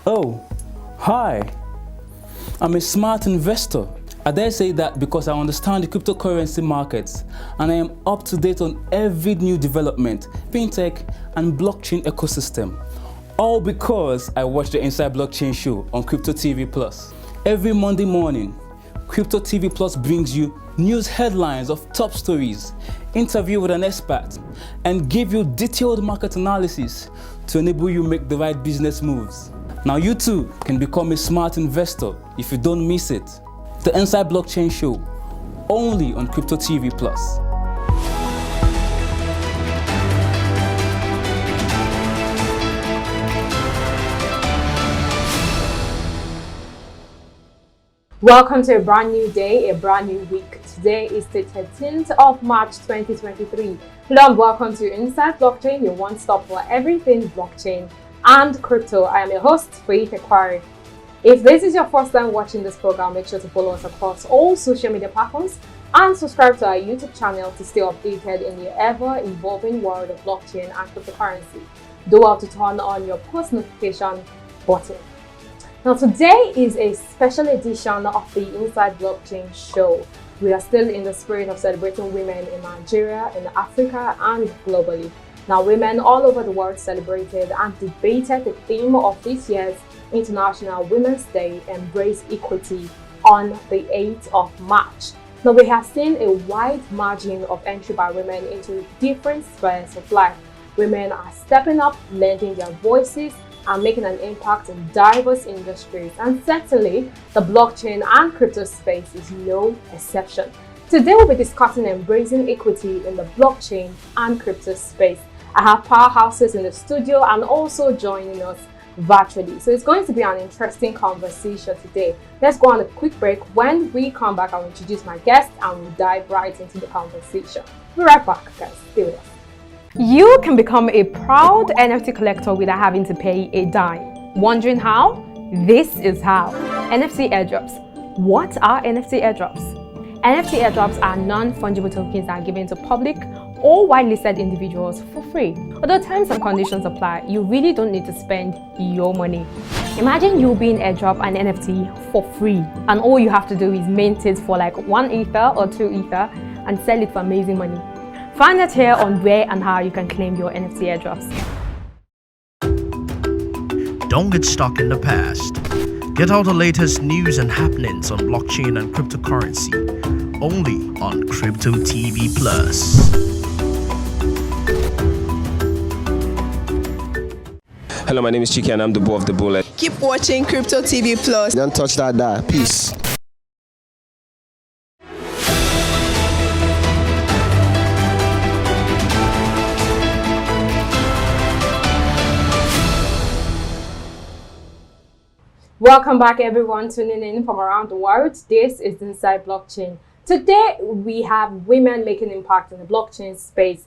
Oh, hi. I'm a smart investor. I dare say that because I understand the cryptocurrency markets and I am up to date on every new development, fintech and blockchain ecosystem. All because I watch the Inside Blockchain show on Crypto TV Plus. Every Monday morning, Crypto TV Plus brings you news headlines of top stories, interview with an expert, and give you detailed market analysis to enable you make the right business moves. Now you too can become a smart investor if you don't miss it. The Inside Blockchain Show, only on Crypto TV Plus. Welcome to a brand new day, a brand new week. Today is the 13th of March 2023. Hello and welcome to Inside Blockchain, your one-stop for everything blockchain and crypto. I am your host, Faith Ekwari. If this is your first time watching this program, make sure to follow us across all social media platforms and subscribe to our YouTube channel to stay updated in the ever-evolving world of blockchain and cryptocurrency. Do well to turn on your post notification button. Now today is a special edition of the Inside Blockchain show. We are still in the spirit of celebrating women in Nigeria, in Africa and globally. Now women all over the world celebrated and debated the theme of this year's International Women's Day, Embrace Equity, on the 8th of March. Now we have seen a wide margin of entry by women into different spheres of life. Women are stepping up, lending their voices and making an impact in diverse industries, and certainly the blockchain and crypto space is no exception. Today we'll be discussing embracing equity in the blockchain and crypto space. I have powerhouses in the studio and also joining us virtually. So it's going to be an interesting conversation today. Let's go on a quick break. When we come back, I'll introduce my guest and we'll dive right into the conversation. We'll be right back, guys. Stay with us. You can become a proud NFT collector without having to pay a dime. Wondering how? This is how. NFT airdrops. What are NFT airdrops? NFT airdrops are non-fungible tokens that are given to public or whitelisted individuals for free. Although terms and conditions apply, you really don't need to spend your money. Imagine you being airdrop an NFT for free and all you have to do is mint it for like 1 Ether or 2 Ether and sell it for amazing money. Find out here on where and how you can claim your NFT airdrops. Don't get stuck in the past. Get all the latest news and happenings on blockchain and cryptocurrency, only on Crypto TV Plus. Hello, my name is Chiki and I'm the Bull of the Bullet. Keep watching Crypto TV Plus. Don't touch that. Peace. Welcome back everyone tuning in from around the world. This is Inside Blockchain. Today we have women making impact in the blockchain space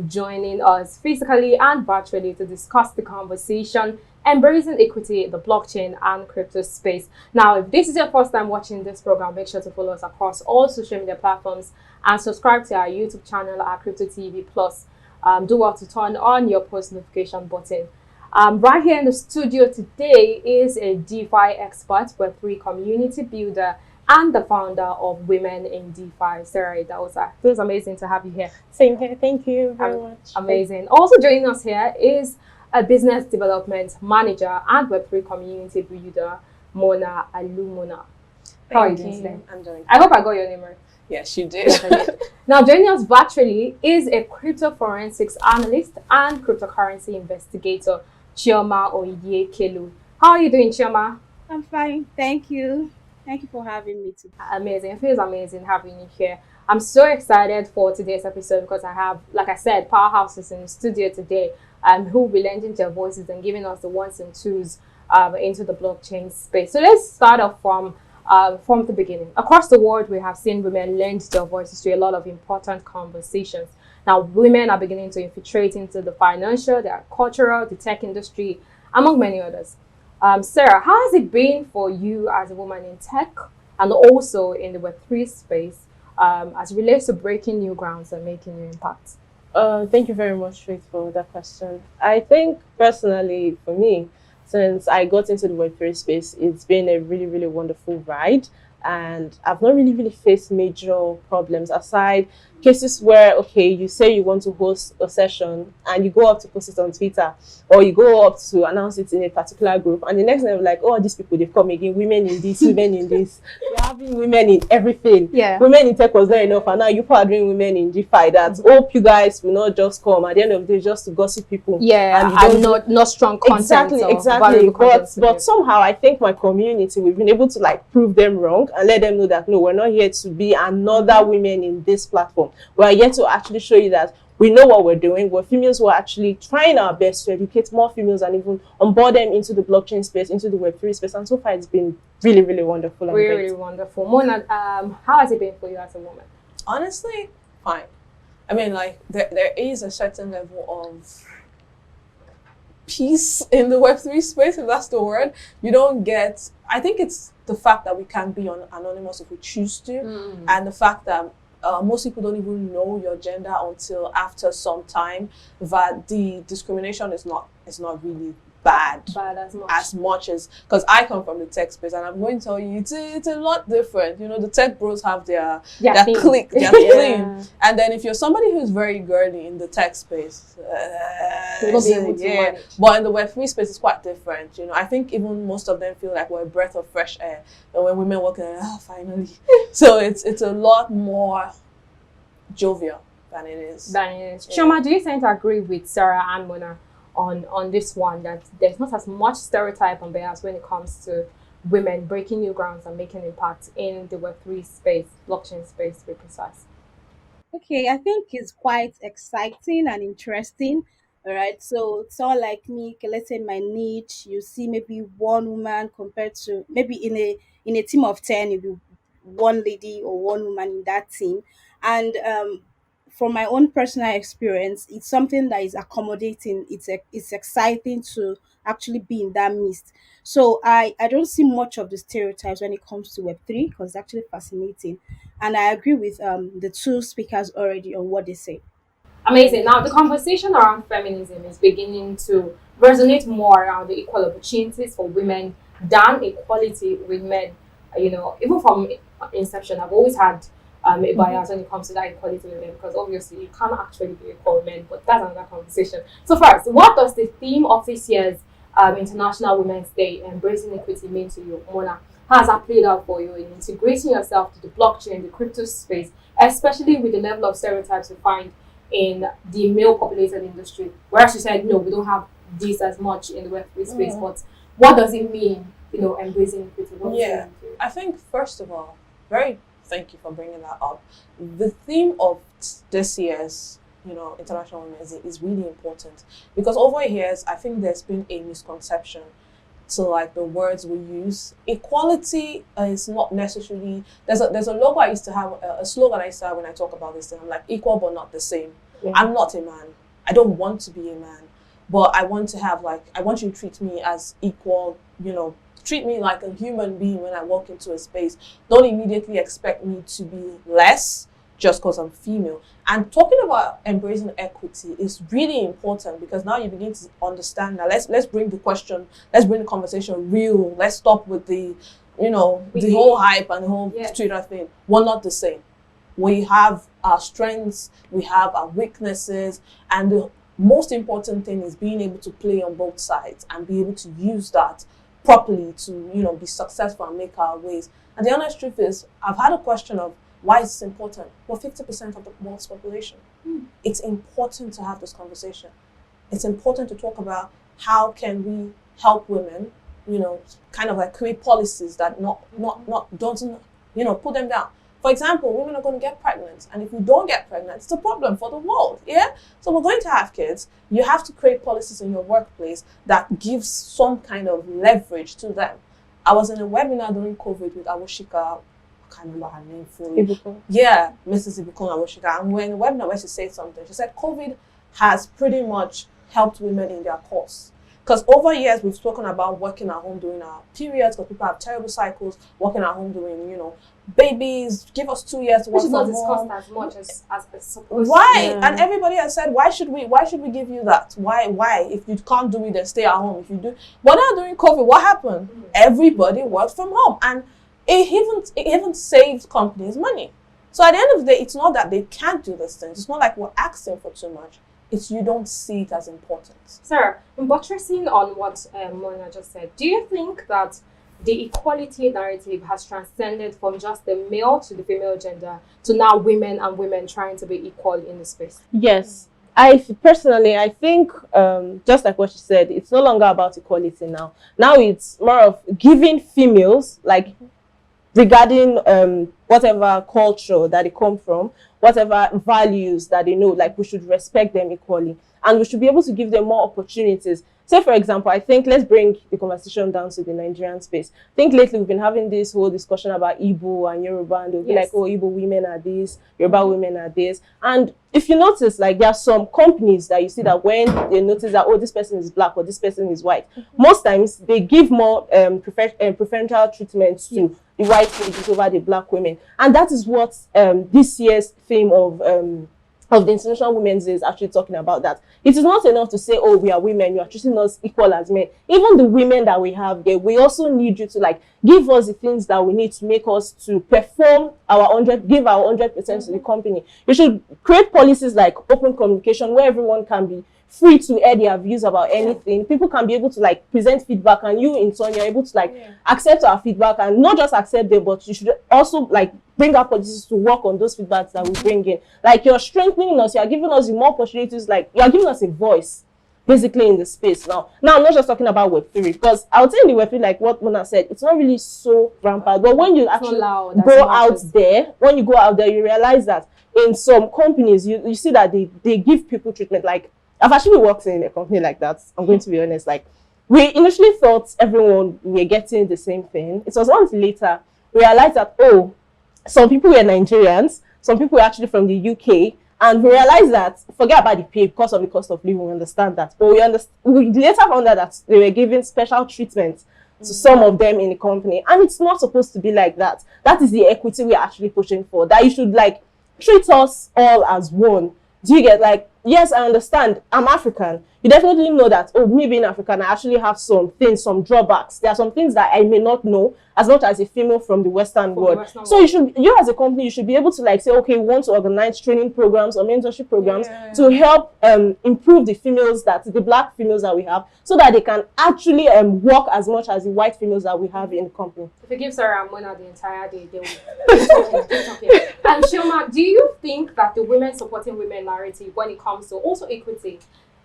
joining us physically and virtually to discuss the conversation embracing equity in the blockchain and crypto space. Now, if this is your first time watching this program, make sure to follow us across all social media platforms and subscribe to our YouTube channel at Crypto TV Plus. Do well to turn on your post notification button. Right here in the studio today is a DeFi expert, Web3 community builder, and the founder of Women in DeFi, Sarah Idausa. It was amazing to have you here. Same here. Thank you very much. Amazing. Also joining us here is a business development manager and Web3 community builder, Mona Alumona. How are you doing today? I'm doing. I hope I got your name right. Yes, you did. Now, joining us virtually is a crypto forensics analyst and cryptocurrency investigator, Chioma Oyekelu. How are you doing, Chioma? I'm fine, thank you. Thank you for having me today. Amazing. It feels amazing having you here. I'm so excited for today's episode because I have, like I said, powerhouses in the studio today who will be lending their voices and giving us the ones and twos into the blockchain space. So let's start off from the beginning. Across the world, we have seen women lend their voices to a lot of important conversations. Now, women are beginning to infiltrate into the financial, the cultural, the tech industry, among many others. Sarah, how has it been for you as a woman in tech and also in the Web3 space as it relates to breaking new grounds and making new impacts? Thank you very much, Faith, for that question. I think personally, for me, since I got into the Web3 space, it's been a really, really wonderful ride. And I've not really faced major problems aside cases where, okay, you say you want to host a session and you go up to post it on Twitter, or you go up to announce it in a particular group, and the next thing, like, oh, these people, they've come again, women in this, women in this. You're having women in everything. Yeah. Women in tech was not enough, and now you are doing women in DeFi. That hope you guys will not just come at the end of the day just to gossip people. Yeah, and you don't not strong content. Exactly. But somehow I think my community, we've been able to like prove them wrong and let them know that no, we're not here to be another women in this platform. We're here to actually show you that we know what we're doing. We're females who are actually trying our best to educate more females and even onboard them into the blockchain space, into the Web3 space. And so far, it's been really, really wonderful. Really wonderful. Mona, how has it been for you as a woman? Honestly, fine. I mean, like, there is a certain level of peace in the Web3 space, if that's the word. You don't get... I think it's the fact that we can be anonymous if we choose to, and the fact that most people don't even know your gender until after some time, that the discrimination is not really bad as much as, because I come from the tech space, and I'm going to tell you it's a lot different. You know, the tech bros have their clique, their thing, and then if you're somebody who's very girly in the tech space, but in the Web3 space it's quite different. You know, I think even most of them feel like we're a breath of fresh air, and when women walk in, finally. So it's a lot more jovial than it is. Chioma, do you tend to agree with Sarah and Mona on this one, that there's not as much stereotype and bias when it comes to women breaking new grounds and making impact in the Web3 space, blockchain space, to be precise? Okay, I think it's quite exciting and interesting. All right, so it's all like me. Okay, let's say in my niche, you see maybe one woman compared to maybe in a team of 10, it'll be one lady or one woman in that team, and from my own personal experience, it's something that is accommodating. It's exciting to actually be in that midst. So I don't see much of the stereotypes when it comes to Web3 because it's actually fascinating, and I agree with the two speakers already on what they say. Amazing. Now, the conversation around feminism is beginning to resonate more around the equal opportunities for women than equality with men. You know, even from inception, I've always had a bias when it comes to that equality with men, because obviously you can't actually be equal with men, but that's another conversation. So first, what does the theme of this year's International Women's Day, Embracing Equity, mean to you, Mona? How has that played out for you in integrating yourself to the blockchain, the crypto space, especially with the level of stereotypes you find in the male-populated industry? Whereas you said, no, we don't have this as much in the Web3 space, but what does it mean, you know, embracing equity? I think, first of all, thank you for bringing that up. The theme of this year's, you know, International Women's Day is really important, because over years, I think there's been a misconception to like the words we use. Equality is not necessarily, there's a logo I used to have, a slogan I used to have when I talk about this thing. I'm like, equal but not the same. I'm not a man. I don't want to be a man, but I want to have I want you to treat me as equal, you know, treat me like a human being when I walk into a space. Don't immediately expect me to be less just because I'm female. And talking about embracing equity is really important, because now you begin to understand that let's bring the conversation real. Let's stop with the, you know, the whole hype and the whole Twitter thing. We're not the same. We have our strengths, we have our weaknesses, and the most important thing is being able to play on both sides and be able to use that properly to, you know, be successful and make our ways. And the honest truth is, I've had a question of why is this important? Well, 50% of the world's population. It's important to have this conversation. It's important to talk about how can we help women, you know, kind of like create policies that doesn't, you know, put them down. For example, women are going to get pregnant, and if we don't get pregnant, it's a problem for the world, So we're going to have kids. You have to create policies in your workplace that gives some kind of leverage to them. I was in a webinar during COVID with Awoshika, I can't remember her name fully. Yeah, Mrs. Ibukun Awoshika. And when the webinar where she said something, she said COVID has pretty much helped women in their cause. Because over years we've spoken about working at home during our periods, because people have terrible cycles, working at home doing, babies, give us 2 years to work Which is not from home. discussed as much as it's supposed Why? to. And everybody has said, why should we give you that? Why? If you can't do it, then stay at home. If you do, but now during COVID, what happened? Everybody worked from home, and it even saved companies money. So at the end of the day, it's not that they can't do these things. It's not like we're asking for too much. It's you don't see it as important. Sarah, buttressing on what Mona just said, do you think that the equality narrative has transcended from just the male to the female gender to now women and women trying to be equal in the space? Yes. Personally, I think, just like what she said, it's no longer about equality now. Now it's more of giving females, like, regarding whatever culture that they come from, whatever values that they know, like, we should respect them equally, and we should be able to give them more opportunities. Say, for example, I think, let's bring the conversation down to the Nigerian space. I think lately we've been having this whole discussion about Igbo and Yoruba, and they'll be like, oh, Igbo women are this, Yoruba women are this. And if you notice, like, there are some companies that you see that when they notice that, oh, this person is black or this person is white, most times they give more preferential treatment to the white ladies over the black women. And that is what this year's theme of the International Women's Day is actually talking about. That it is not enough to say, oh, we are women, you are treating us equal as men. Even the women that we have there, we also need you to, like, give us the things that we need to make us to perform give our 100% to the company. You should create policies like open communication, where everyone can be free to air their views about anything. People can be able to, like, present feedback, and you in turn, you're able to, like, accept our feedback, and not just accept them, but you should also, like, bring our policies to work on those feedbacks that we bring in. Like, you're strengthening us, you're giving us more opportunities, like, you're giving us a voice basically in the space now. Now, I'm not just talking about Web3, because I would say in the Web3, like what Mona said, it's not really so rampant. But when you actually go out there, you realize that in some companies, you see that they give people treatment. Like, I've actually worked in a company like that. I'm going to be honest. Like, we initially thought everyone were getting the same thing. It was only later we realized that, oh, some people were Nigerians, some people were actually from the UK, and we realized that, forget about the pay because of the cost of living, we understand that. But we later found out that they were giving special treatment to some of them in the company. And it's not supposed to be like that. That is the equity we're actually pushing for. That you should, like, treat us all as one. Do you get, like, yes, I understand, I'm African. You definitely know that, oh, me being African, I actually have some things, some drawbacks. There are some things that I may not know as much as a female from the Western world. So you as a company, you should be able to, like, say, okay, we want to organize training programs or mentorship programs to help improve the black females that we have, so that they can actually work as much as the white females that we have in the company. If you give Sarah and Mona the entire day, they will keep talking. And Shilma, do you think that the women supporting women narrative, when it comes to also equity,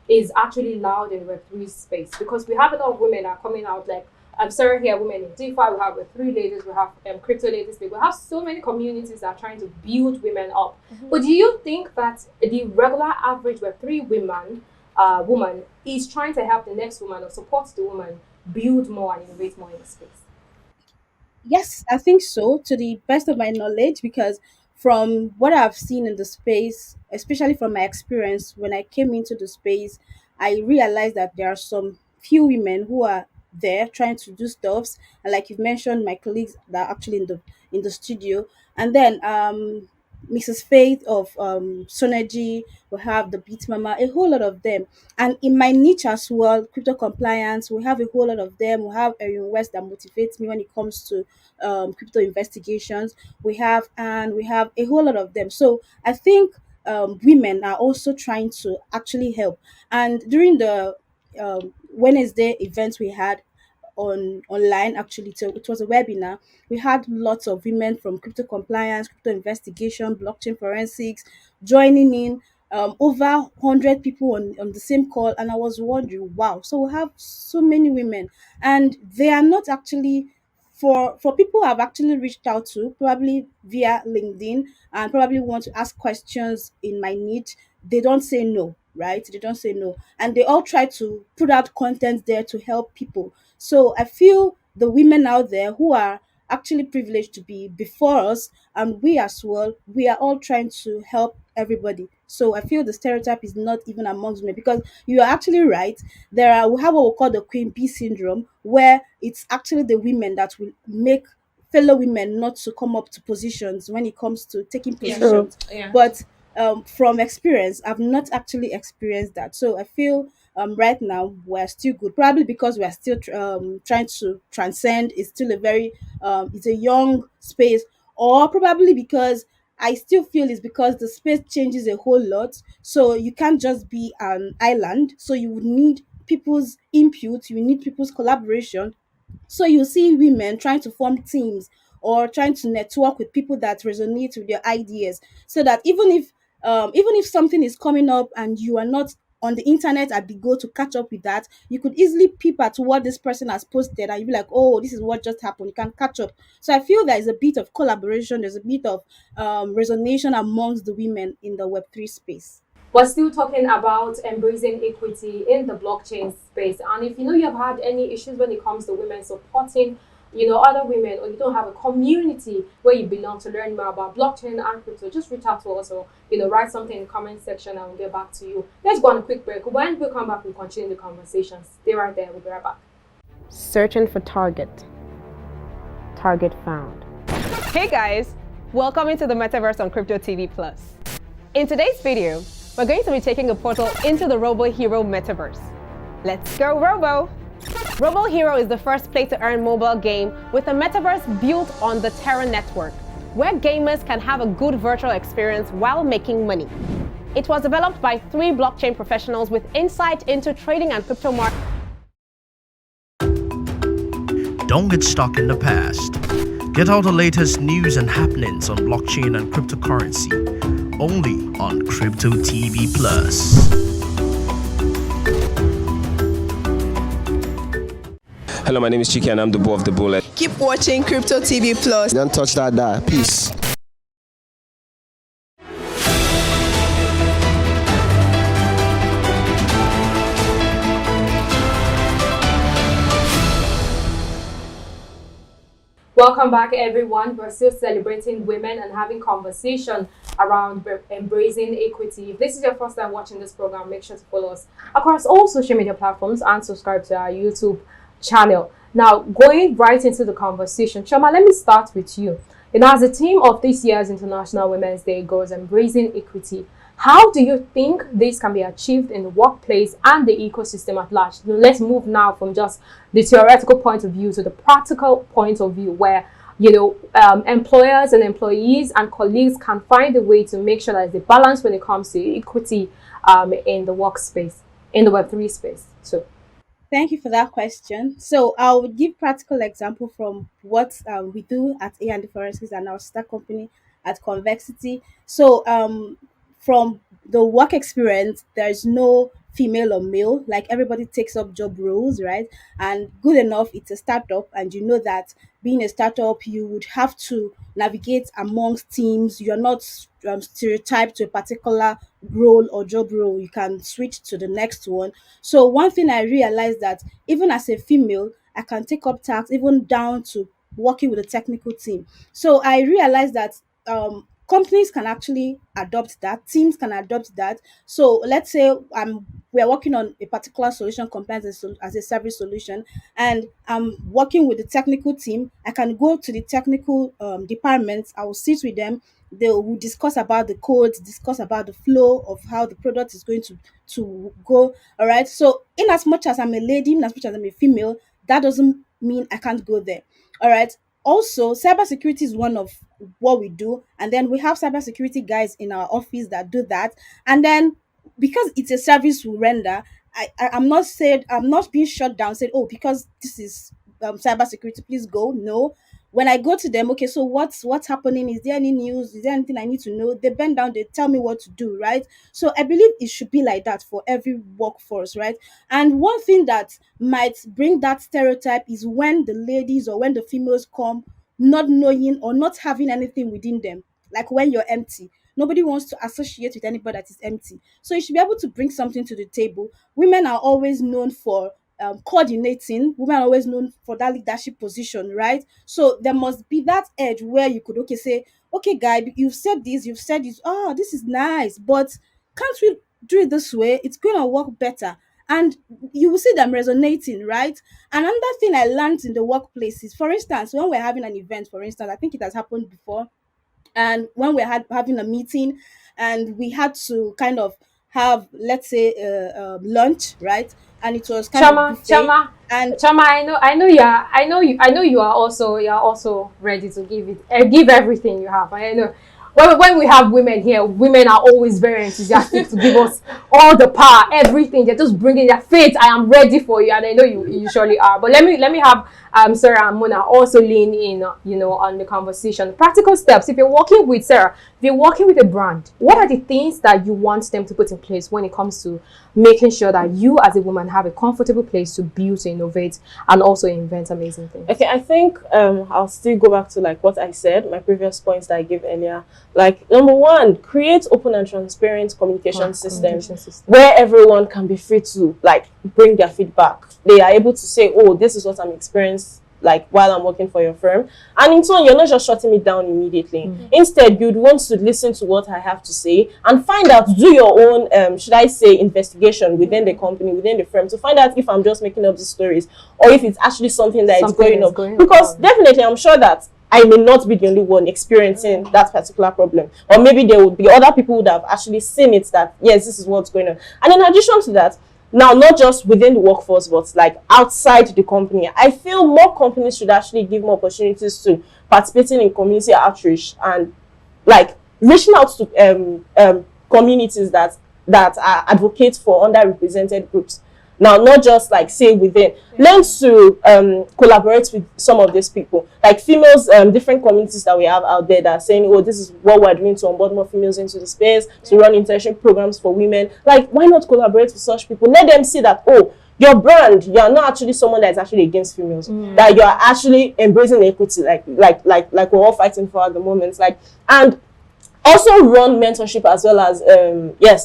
is actually loud in Web3 space? Because we have a lot of women are coming out, like, I'm sorry here, women in DeFi, we have Web3 ladies, we have crypto ladies, we have so many communities that are trying to build women up. But do you think that the regular average Web3 woman is trying to help the next woman or support the woman build more and innovate more in the space? Yes, I think so, to the best of my knowledge, because from what I've seen in the space, especially from my experience when I came into the space, I realized that there are some few women who are there trying to do stuffs, and like you've mentioned, my colleagues that are actually in the studio, and then Mrs. Faith of Sonergy, we have the Beat Mama, a whole lot of them. And in my niche as well, crypto compliance, we have a whole lot of them. We have Erin West that motivates me when it comes to crypto investigations. We have a whole lot of them. So I think women are also trying to actually help. And during the Wednesday event we had online, actually, so it was a webinar. We had lots of women from crypto compliance, crypto investigation, blockchain forensics joining in. Over 100 people on the same call, and I was wondering, wow, so we have so many women, and they are not actually, for people who have actually reached out to, probably via LinkedIn, and probably want to ask questions in my niche. They don't say no, right? They don't say no, and they all try to put out content there to help people. So I feel the women out there who are actually privileged to be before us, and we as well, we are all trying to help everybody. So I feel the stereotype is not even amongst women, because you are actually right. We have what we call the queen bee syndrome, where it's actually the women that will make fellow women not to come up to positions when it comes to taking True. positions. Yeah. But from experience, I've not actually experienced that. So I feel right now we're still good, probably because we're still trying to transcend. It's still a very it's a young space, or probably because I still feel it's because the space changes a whole lot. So you can't just be an island. So you would need people's input, you need people's collaboration. So you see women trying to form teams or trying to network with people that resonate with their ideas, so that even if something is coming up and you are not on the internet at the go to catch up with that, you could easily peep at what this person has posted and you be like, oh, this is what just happened. You can catch up. So I feel there is a bit of collaboration, there's a bit of resonation amongst the women in the Web3 space. We're still talking about embracing equity in the blockchain space. And if you know you have had any issues when it comes to women supporting, other women, or you don't have a community where you belong to learn more about blockchain and crypto, just reach out to us, or write something in the comment section and we'll get back to you. Let's go on a quick break. When we come back, we'll continue the conversation. Stay right there. We'll be right back. Searching for target. Target found. Hey guys, welcome into the Metaverse on Crypto TV Plus. In today's video, we're going to be taking a portal into the Robo Hero Metaverse. Let's go Robo! Robo Hero is the first play-to-earn mobile game with a metaverse built on the Terra network, where gamers can have a good virtual experience while making money. It was developed by 3 blockchain professionals with insight into trading and crypto markets. Don't get stuck in the past. Get all the latest news and happenings on blockchain and cryptocurrency only on Crypto TV Plus. Hello, my name is Chiki and I'm the Bo of the Bullet. Keep watching Crypto TV Plus. Don't touch that dial. Peace. Welcome back, everyone. We're still celebrating women and having conversation around embracing equity. If this is your first time watching this program, make sure to follow us across all social media platforms and subscribe to our YouTube channel. Now, going right into the conversation, Choma, let me start with you. As the theme of this year's International Women's Day goes, embracing equity, how do you think this can be achieved in the workplace and the ecosystem at large? Let's move now from just the theoretical point of view to the practical point of view, where employers and employees and colleagues can find a way to make sure that there's a balance when it comes to equity in the workspace, in the Web3 space. So, Thank you for that question. So I will give practical example from what we do at A&D Forensics and our sister company at Convexity. So from the work experience, there is no female or male. Like everybody takes up job roles, right? And good enough, it's a startup, and you know that being a startup, you would have to navigate amongst teams. You're not stereotyped to a particular role or job role. You can switch to the next one. So one thing I realized that even as a female, I can take up tasks even down to working with the technical team. So I realized that companies can actually adopt that, teams can adopt that. So let's say we're working on a particular solution compared as a service solution, and I'm working with the technical team. I can go to the technical departments, I will sit with them, they will discuss about the codes, discuss about the flow of how the product is going to go. All right. So in as much as I'm a lady, in as much as I'm a female, that doesn't mean I can't go there. All right. Also, cybersecurity is one of what we do, and then we have cybersecurity guys in our office that do that. And then because it's a service we render, I'm not being shut down. Said, oh, because this is cybersecurity, please go. No, when I go to them, okay, so what's happening? Is there any news? Is there anything I need to know? They bend down, they tell me what to do, right? So I believe it should be like that for every workforce, right? And one thing that might bring that stereotype is when the ladies or when the females come not knowing or not having anything within them, like when you're empty. Nobody wants to associate with anybody that is empty. So you should be able to bring something to the table. Women are always known for coordinating. Women are always known for that leadership position, right? So there must be that edge where you could say, okay, guy, you've said this, oh, this is nice, but can't we do it this way? It's going to work better. And you will see them resonating, right? Another thing I learned in the workplace is, for instance, when we're having an event, for instance, I think it has happened before, and when we're having a meeting and we had to kind of have, let's say, lunch, right? And it was kind of Chama, buffet. Chama, And Chama, I know you are also ready to give it, give everything you have. I know when we have women here, women are always very enthusiastic to give us all the power, everything. They're just bringing their faith. I am ready for you, and I know you surely are. But let me have Sarah and Mona also lean in, on the conversation. Practical steps. If you're working with Sarah, if you're working with a brand, what are the things that you want them to put in place when it comes to making sure that you as a woman have a comfortable place to build, to innovate, and also invent amazing things? Okay, I think I'll still go back to like what I said, my previous points that I gave earlier. Like, number one, create open and transparent communication systems where everyone can be free to like bring their feedback. They are able to say, oh, this is what I'm experiencing like while I'm working for your firm, and in turn you're not just shutting me down immediately. Instead, you'd want to listen to what I have to say and find out, do your own should I say investigation within the company, within the firm, to find out if I'm just making up these stories or if it's actually something that is going on. Because definitely I'm sure that I may not be the only one experiencing that particular problem, or maybe there would be other people who have actually seen it, that yes, this is what's going on. And in addition to that, now, not just within the workforce, but like outside the company, I feel more companies should actually give more opportunities to participating in community outreach and like reaching out to communities that are advocates for underrepresented groups. Now, not just like say within, learn to collaborate with some of these people, like females, different communities that we have out there that are saying, oh, this is what we're doing to onboard more females into the space, to run internship programs for women. Like, why not collaborate with such people? Let them see that, oh, your brand, you are not actually someone that is actually against females, that you are actually embracing equity, like we're all fighting for at the moment. Like, and also run mentorship as well as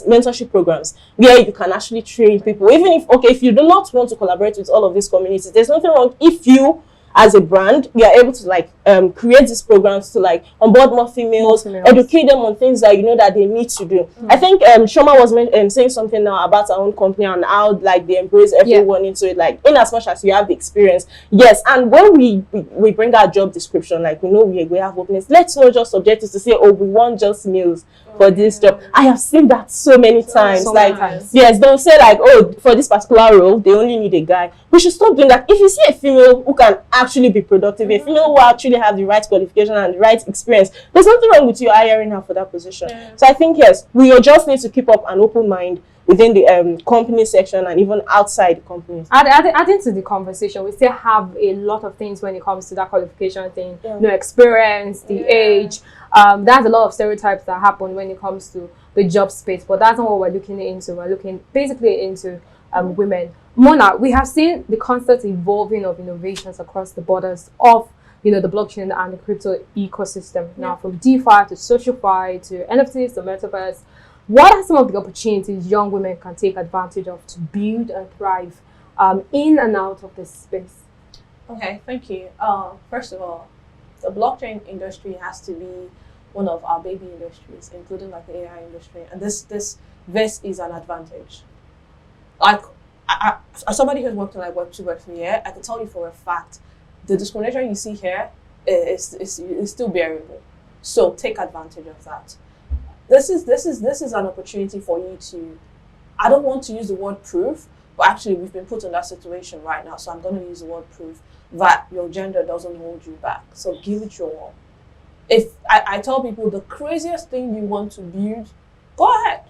mentorship programs where you can actually train people. Even if you do not want to collaborate with all of these communities, there's nothing wrong if you as a brand, we are able to like create these programs to like onboard more females, educate them on things that you know that they need to do. I think Shoma was saying something now about our own company and how like they embrace everyone into it, like in as much as you have the experience. Yes, and when we bring our job description, like we know we have openings, let's not just subject it to say, oh, we want just males for this job. I have seen that so many times. Yes, they'll say like, oh, for this particular role, they only need a guy. We should stop doing that. If you see a female who can actually be productive, a female who actually have the right qualification and the right experience, there's nothing wrong with you hiring her for that position. So I think, yes, we just need to keep up an open mind within the company section and even outside the company. Adding to the conversation, we still have a lot of things when it comes to that qualification thing, experience, the age. There's a lot of stereotypes that happen when it comes to the job space, but that's not what we're looking into. We're looking basically into women. Mona, we have seen the constant evolving of innovations across the borders of the blockchain and the crypto ecosystem. Now, from DeFi to SocialFi to NFTs to Metaverse, what are some of the opportunities young women can take advantage of to build and thrive in and out of this space? Okay, thank you. First of all, the blockchain industry has to be one of our baby industries, including like the AI industry, and this is an advantage. Like, as somebody who's worked on like Web 2, Web 3, I can tell you for a fact, the discrimination you see here is still bearable. So take advantage of that. This is an opportunity for you to, I don't want to use the word proof, but actually we've been put in that situation right now, so I'm going to use the word proof that your gender doesn't hold you back. So give it your all. If I tell people the craziest thing you want to build, go ahead.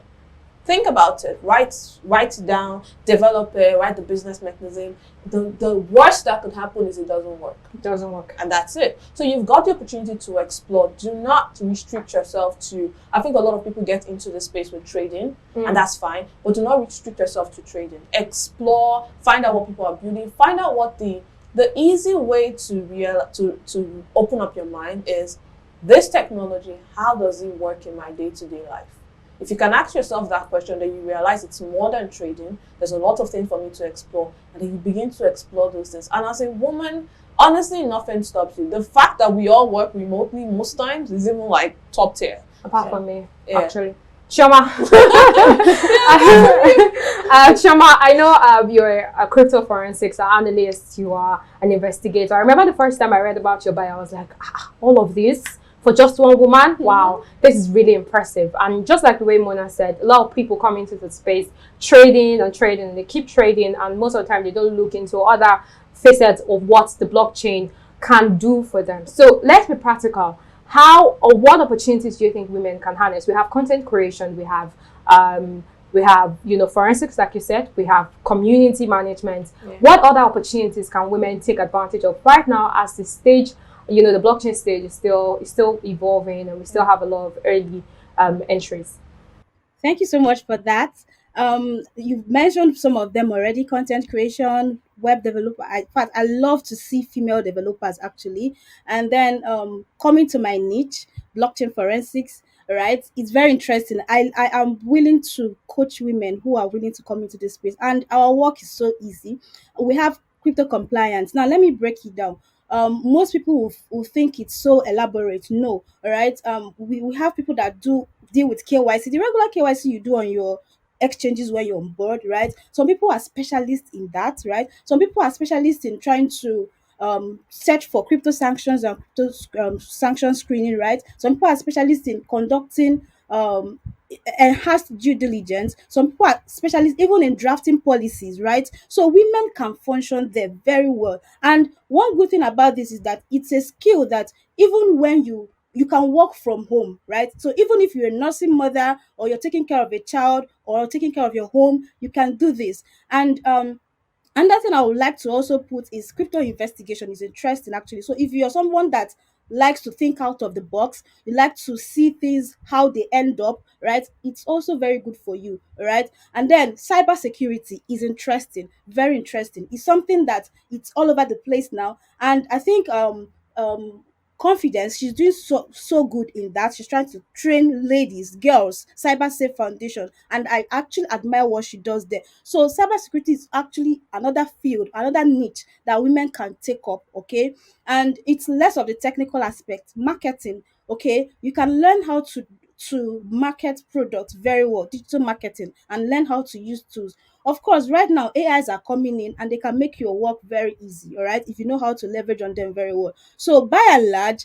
Think about it. Write it down, develop it, write the business mechanism. The worst that could happen is it doesn't work. It doesn't work. And that's it. So you've got the opportunity to explore. Do not restrict yourself to, I think a lot of people get into this space with trading, and that's fine, but do not restrict yourself to trading. Explore, find out what people are building, find out what the easy way to open up your mind is, this technology, how does it work in my day-to-day life? If you can ask yourself that question, then you realize it's more than trading. There's a lot of things for me to explore. And then you begin to explore those things. And as a woman, honestly, nothing stops you. The fact that we all work remotely most times is even like top tier. Apart from me, actually. Shoma, Shoma, I know you're a crypto forensics analyst, you are an investigator. I remember the first time I read about your bio, I was like, all of this for just one woman? Wow, this is really impressive. And just like the way Mona said, a lot of people come into the space trading and trading, and they keep trading, and most of the time they don't look into other facets of what the blockchain can do for them. So let's be practical. How or what opportunities do you think women can harness? We have content creation, we have forensics, like you said, we have community management. What other opportunities can women take advantage of right now as the stage, the blockchain stage is still evolving, and we still have a lot of early entries? Thank you so much for that. You've mentioned some of them already: content creation, web developer. In fact, I love to see female developers actually. And then coming to my niche, blockchain forensics. Right, it's very interesting. I am willing to coach women who are willing to come into this space, and our work is so easy. We have crypto compliance. Now, let me break it down. Most people will think it's so elaborate. No, all right. We have people that do deal with KYC, the regular KYC you do on your exchanges when you're on board, right? Some people are specialists in that, right? Some people are specialists in trying to search for crypto sanctions and crypto sanction screening, right? Some people are specialists in conducting enhanced due diligence. Some people are specialists even in drafting policies, right? So women can function there very well. And one good thing about this is that it's a skill that even when you can work from home, right? So even if you're a nursing mother, or you're taking care of a child, or taking care of your home, you can do this. And another thing I would like to also put is crypto investigation is interesting actually. So if you're someone that likes to think out of the box, you like to see things how they end up, right? It's also very good for you, right? And then cyber security is interesting, very interesting. It's something that it's all over the place now, and I think confidence, she's doing so good in that. She's trying to train ladies, girls, cyber safe foundation, and I actually admire what she does there. So cybersecurity is actually another field, another niche that women can take up, okay? And it's less of the technical aspect. Marketing, okay? You can learn how to market products very well, digital marketing, and learn how to use tools. Of course, right now AIs are coming in and they can make your work very easy, all right, if you know how to leverage on them very well. So by and large,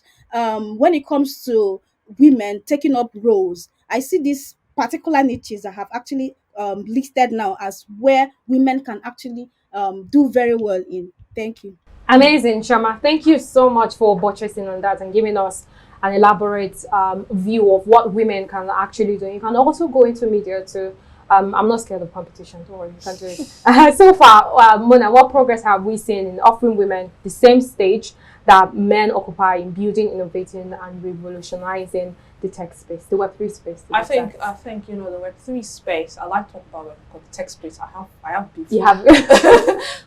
when it comes to women taking up roles, I see these particular niches that have actually listed now as where women can actually do very well in. Thank you. Amazing, Shama. Thank you so much for buttressing on that and giving us an elaborate view of what women can actually do. You can also go into media too. I'm not scared of competition. Don't worry, you can do it. So far, Mona, what progress have we seen in offering women the same stage that men occupy in building, innovating, and revolutionizing the tech space, the Web3 space? I think the Web3 space. I like to talk about the tech space. I have beef. You have,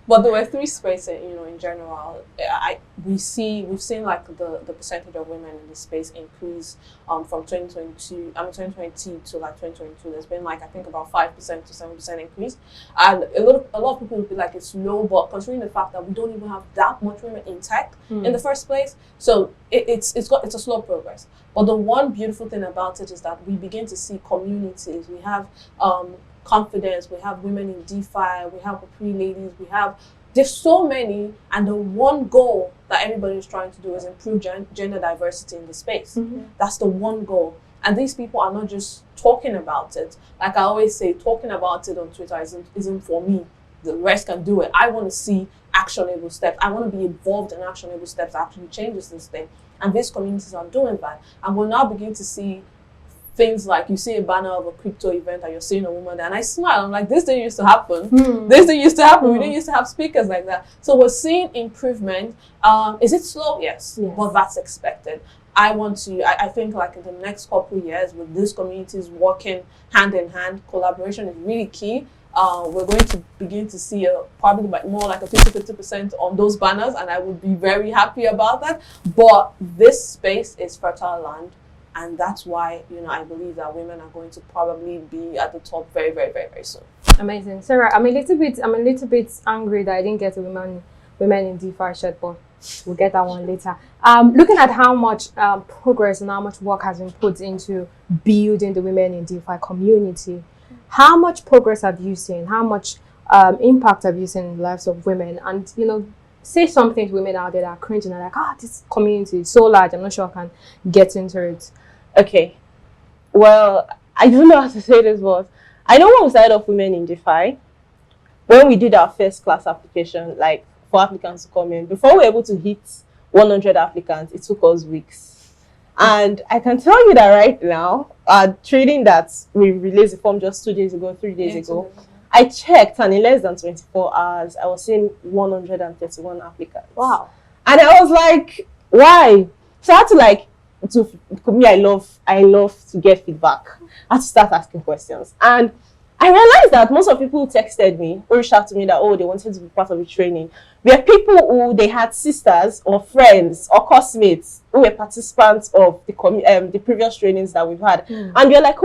but the Web3 space, in general, we've seen like the percentage of women in this space increase from 2020 to like 2022. There's been like I think about 5% to 7% increase, and a lot of people would be like it's low, but considering the fact that we don't even have that much women in tech in the first place, so it's a slow progress. But the one beautiful thing about it is that we begin to see communities. We have confidence. We have women in DeFi. We have ladies. There's so many, and the one goal that everybody is trying to do is improve gender diversity in the space. That's the one goal. And these people are not just talking about it. Like I always say, talking about it on Twitter isn't for me. The rest can do it. I want to see actionable steps. I want to be involved in actionable steps that actually changes this thing. And these communities are doing that. And we'll now begin to see things like you see a banner of a crypto event and you're seeing a woman there, and I smile. I'm like, this didn't used to happen. This didn't used to happen. We didn't used to have speakers like that. So we're seeing improvement. Is it slow? Yes. But that's expected. I think like in the next couple of years with these communities working hand in hand, collaboration is really key. We're going to begin to see probably more like a 50% on those banners, and I would be very happy about that. But this space is fertile land, and that's why I believe that women are going to probably be at the top very, very, very, very soon. Amazing, Sarah. I'm a little bit angry that I didn't get a women in DeFi shirt, but We'll get that one later. Looking at how much progress and how much work has been put into building the women in DeFi community, how much progress have you seen? How much impact have you seen in the lives of women? And, you know, say something to women out there that are cringing and like, this community is so large, I'm not sure I can get into it. Okay. Well, I don't know how to say this, but I know when we started off Women in DeFi, when we did our first class application, like for applicants to come in, before we were able to hit 100 applicants, it took us weeks. And I can tell you that right now, trading that we released the form just 2 days ago, 3 days ago, I checked, and in less than 24 hours, I was seeing 131 applicants. Wow. And I was like, why? So I had to me, I love to get feedback. I had to start asking questions. And I realized that most of the people who texted me or reached out to me that, they wanted to be part of the training, were people who they had sisters or friends or classmates who were participants of the previous trainings that we've had. And they're like,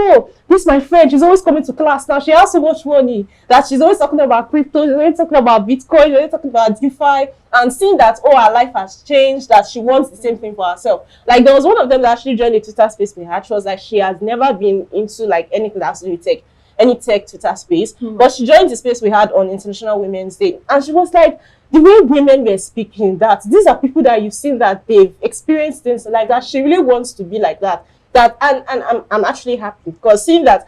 this is my friend, she's always coming to class now, she has so much money that she's always talking about crypto, she's always talking about Bitcoin, she's always talking about DeFi, and seeing that, her life has changed, that she wants the same thing for herself. Like, there was one of them that actually joined the Twitter space we had. She was like, she has never been into like anything that has to do with tech, any tech Twitter space, but she joined the space we had on International Women's Day, and she was like, the way women were speaking, that these are people that you've seen that they've experienced things like that. She really wants to be like that. And I'm actually happy, because seeing that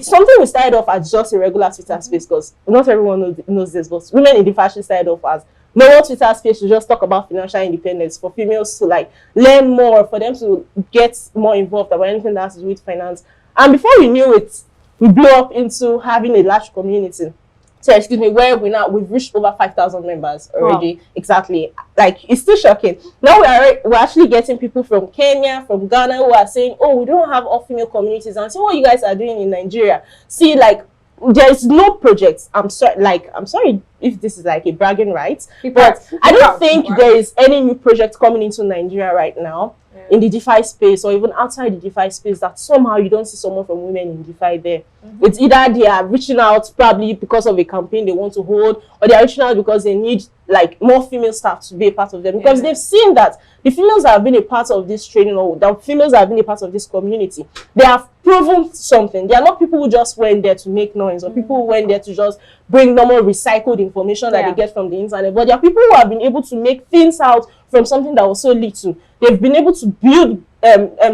something we started off as just a regular Twitter space, because not everyone knows this, but Women in DeFi actually started off as normal Twitter space to just talk about financial independence, for females to like learn more, for them to get more involved about anything that has to do with finance. And before we knew it, we blew up into having a large community. So excuse me, where we've reached over 5,000 members already. Wow. Exactly. Like, it's still shocking. Now we're actually getting people from Kenya, from Ghana, who are saying, we don't have all female communities, and see what you guys are doing in Nigeria. See, like, there's no projects. I'm sorry if this is like a bragging right, but I don't think there is any new project coming into Nigeria right now in the DeFi space, or even outside the DeFi space, that somehow you don't see someone from Women in DeFi there. It's either they are reaching out probably because of a campaign they want to hold, or they are reaching out because they need like more female staff to be a part of them, because they've seen that the females that have been a part of this training, or the females that have been a part of this community, they have proven something. They are not people who just went there to make noise, or people who went there to just bring normal recycled information that they get from the internet, but there are people who have been able to make things out from something that was so little. They've been able to build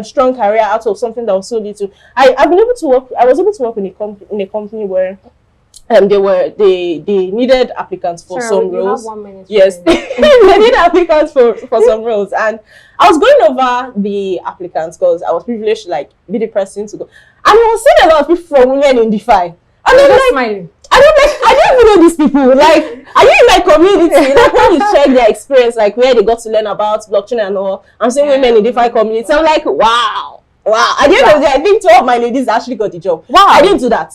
strong career out of something that was so little. I was able to work in a company where they needed applicants for some roles. 1 minute. Yes, they needed applicants for some roles, and I was going over the applicants because I was privileged to like be the person to go, and I was seeing a lot of people from Women in DeFi, and I'm like smiling. I don't even know these people. Like, are you in my community? Like, when you check their experience, like where they got to learn about blockchain and all, I'm saying Women in DeFi community. I'm like, wow. At the end of the day, I think 2 of my ladies actually got the job. Wow. I didn't do that.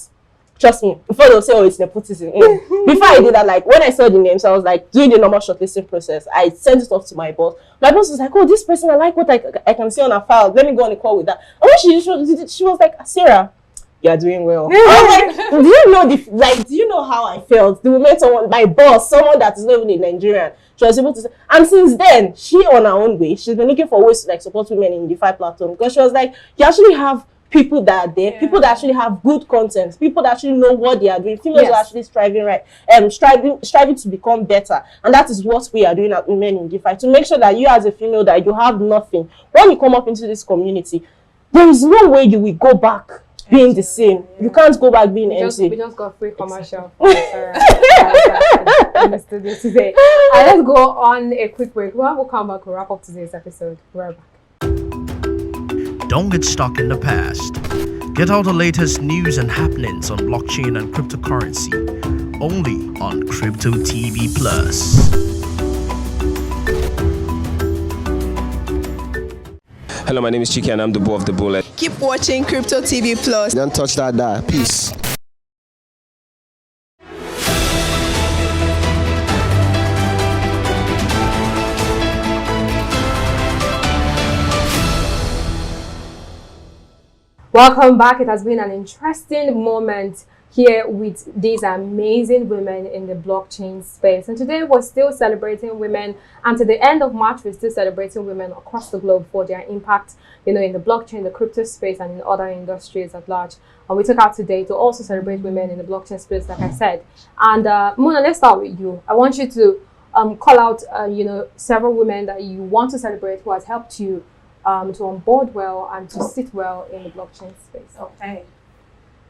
Trust me. Before they'll say, it's nepotism. Before I did that, like when I saw the names, I was like doing the normal shortlisting process. I sent it off to my boss. My boss was like, this person, I like what I can see on her file. Let me go on a call with that. And when she was like, Sarah, you are doing well. I was like, do you know how I felt? The moment my boss, someone that is not even a Nigerian, she was able to say, and since then, she on her own way, she's been looking for ways to like support women in the DeFi platform, because she was like, you actually have people that are there, people that actually have good content, people that actually know what they are doing, females are actually striving to become better, and that is what we are doing at Women in DeFi, to make sure that you as a female, that you have nothing. When you come up into this community, there is no way you will go back being the same. You can't go back being empty. We just got free commercial from the studio today. Let's go on a quick break. We'll come back, we'll wrap up today's episode. We're back. Don't get stuck in the past. Get all the latest news and happenings on blockchain and cryptocurrency only on Crypto TV Plus. Hello, my name is Chiki and I'm the Bull of the Bullet. Keep watching Crypto TV Plus. Don't touch that. Peace. Welcome back. It has been an interesting moment here with these amazing women in the blockchain space. And today we're still celebrating women, and to the end of March, we're still celebrating women across the globe for their impact, in the blockchain, the crypto space, and in other industries at large. And we took out today to also celebrate women in the blockchain space, like I said. And Mona, let's start with you. I want you to call out, several women that you want to celebrate who has helped you to onboard well and to sit well in the blockchain space. Okay.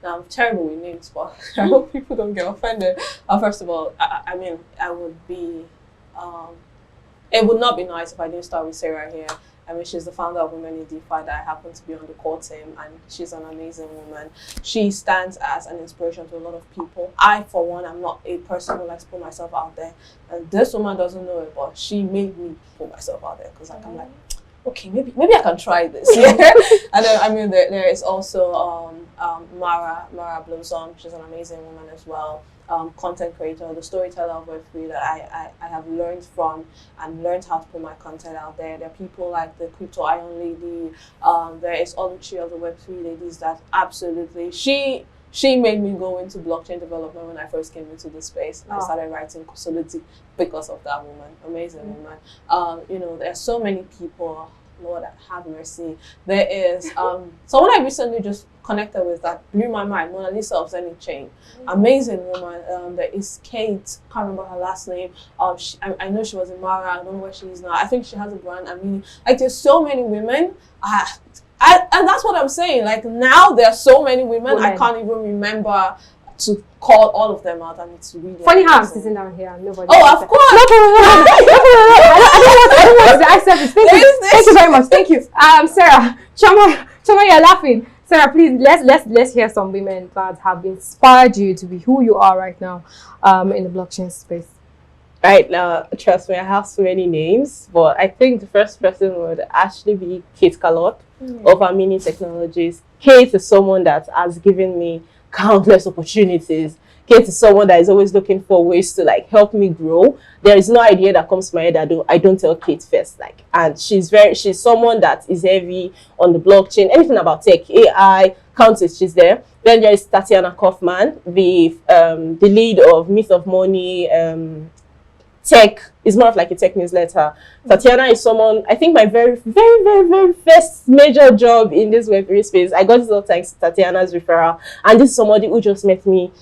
Now, I'm terrible with names, but I hope people don't get offended. First of all, I mean, I would be, it would not be nice if I didn't start with Sarah here. I mean, she's the founder of Women in DeFi that I happen to be on the core team, and she's an amazing woman. She stands as an inspiration to a lot of people. I, for one, am not a person who likes to put myself out there, and this woman doesn't know it, but she made me put myself out there because I'm like, okay, maybe I can try this. And then, I mean, there is also Mara Blossom. She's an amazing woman as well. Content creator, the storyteller of Web3 that I have learned from and learned how to put my content out there. There are people like the Crypto Iron Lady. There is Oluchi of the Web3 ladies that absolutely, she made me go into blockchain development when I first came into the space. And I started writing Solidity because of that woman. Amazing woman. There are so many people. Lord have mercy. There is someone I recently just connected with that blew my mind. Mona Lisa of Zenith Chain, amazing woman. There is Kate. Can't remember her last name. I know she was in Mara. I don't know where she is now. I think she has a brand. I mean, like there's so many women. And that's what I'm saying. Like now there are so many women. I can't even remember to call all of them out, and it's really funny how I'm sitting down here and nobody. Oh, of course. I don't want to accept it. Thank you very much. Thank you. Sarah, Chama, you're laughing. Sarah, please let's hear some women that have inspired you to be who you are right now, in the blockchain space. Right now, trust me, I have so many names, but I think the first person would actually be Kate Calot of our Mini Technologies. Kate is someone that has given me countless opportunities. Kate is someone that is always looking for ways to help me grow. There is no idea that comes to my head that I don't tell Kate first. And she's someone that is heavy on the blockchain, anything about tech, AI, countless. She's there. Then there is Tatiana Kaufman, the lead of Myth of Money. Tech is more of like a tech newsletter. Tatiana is someone, I think my very, very, very, very first major job in this Web3 space, I got it all thanks to Tatiana's referral. And this is somebody who just met me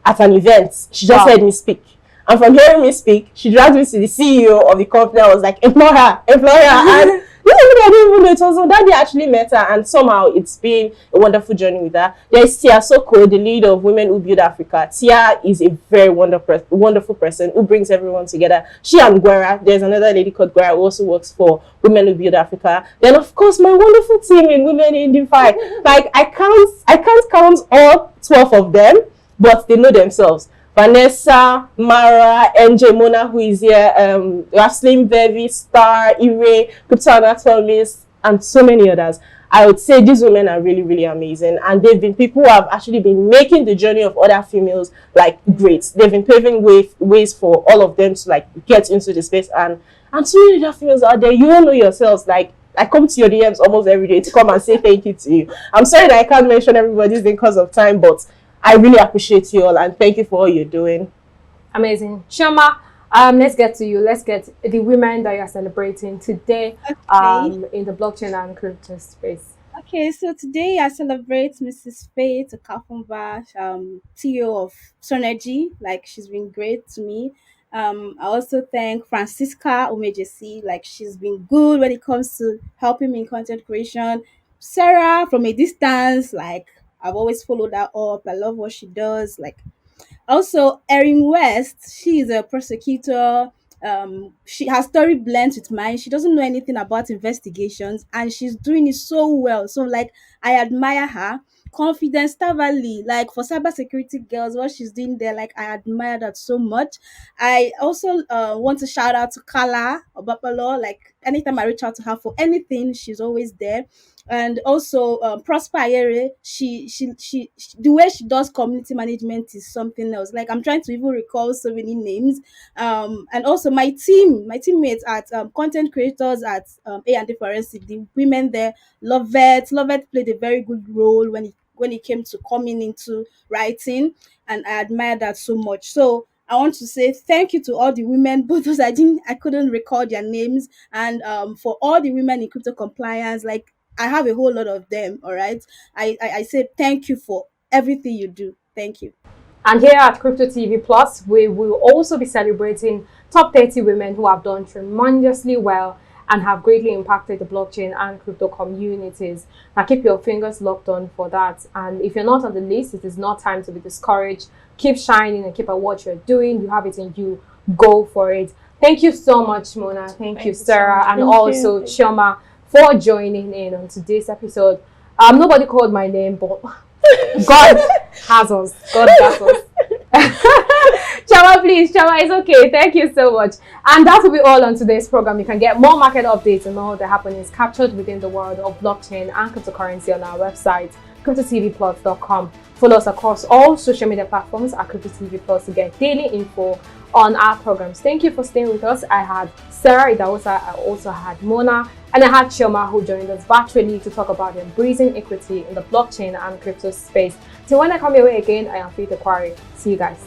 at an event. She just heard me speak. And from hearing me speak, she dragged me to the CEO of the company. I was like, employ her. And I didn't even know it was that they actually met her, and somehow it's been a wonderful journey with her. There's Tia Soko, the lead of Women Who Build Africa. Tia is a very wonderful person who brings everyone together. She and Guera, there's another lady called Guera who also works for Women Who Build Africa. Then of course my wonderful team in Women in DeFi. I can't count all 12 of them, but they know themselves. Vanessa, Mara, NJ Mona, who is here, Raslim Bevi, Star, Ire, Crypto Anatomist, and so many others. I would say these women are really, really amazing. And they've been people who have actually been making the journey of other females great. They've been paving ways for all of them to get into the space. And so many other females out there, you all know yourselves, I come to your DMs almost every day to come and say thank you to you. I'm sorry that I can't mention everybody's name because of time, but I really appreciate you all and thank you for all you're doing. Amazing. Shoma, let's get to you. Let's get the women that you're celebrating today in the blockchain and crypto space. Okay, so today I celebrate Mrs. Faith Okafunba, CEO of Sonergy. She's been great to me. I also thank Francisca Omejesi. She's been good when it comes to helping me in content creation. Sarah from a distance, I've always followed her up. I love what she does. Also, Erin West, she is a prosecutor. Her story blends with mine. She doesn't know anything about investigations, and she's doing it so well. So, I admire her. Confidence Tavali, for cybersecurity girls, what she's doing there, I admire that so much. I also want to shout out to Kala Obapalo. Anytime I reach out to her for anything, she's always there. And also Prosper Ayere, she the way she does community management is something else. I'm trying to even recall so many names. And also my teammates at content creators at A&D Forensic, the women there, Lovette played a very good role when it when it came to coming into writing, and I admire that so much. So I want to say thank you to all the women, both those I couldn't record their names, and for all the women in crypto compliance, like I have a whole lot of them. All right, I say thank you for everything you do. Thank you. And here at Crypto TV Plus, we will also be celebrating top 30 women who have done tremendously well and have greatly impacted the blockchain and crypto communities. Now keep your fingers locked on for that. And if you're not on the list, it is not time to be discouraged. Keep shining and keep at what you're doing. You have it in you. Go for it. Thank you so much, Mona. Thank you, Sarah, and also Chioma for joining in on today's episode. Nobody called my name, but God has us. God has us. Chama, please, Chama, it's okay. Thank you so much. And that will be all on today's program. You can get more market updates and all the happenings captured within the world of blockchain and cryptocurrency on our website, cryptotvplus.com. Follow us across all social media platforms at Crypto TV Plus to get daily info on our programs. Thank you for staying with us. I had Sarah Idaosa, I also had Mona, and I had Chioma who joined us virtually to talk about embracing equity in the blockchain and crypto space. So when I come your way again, I am Faith Aquari. See you guys.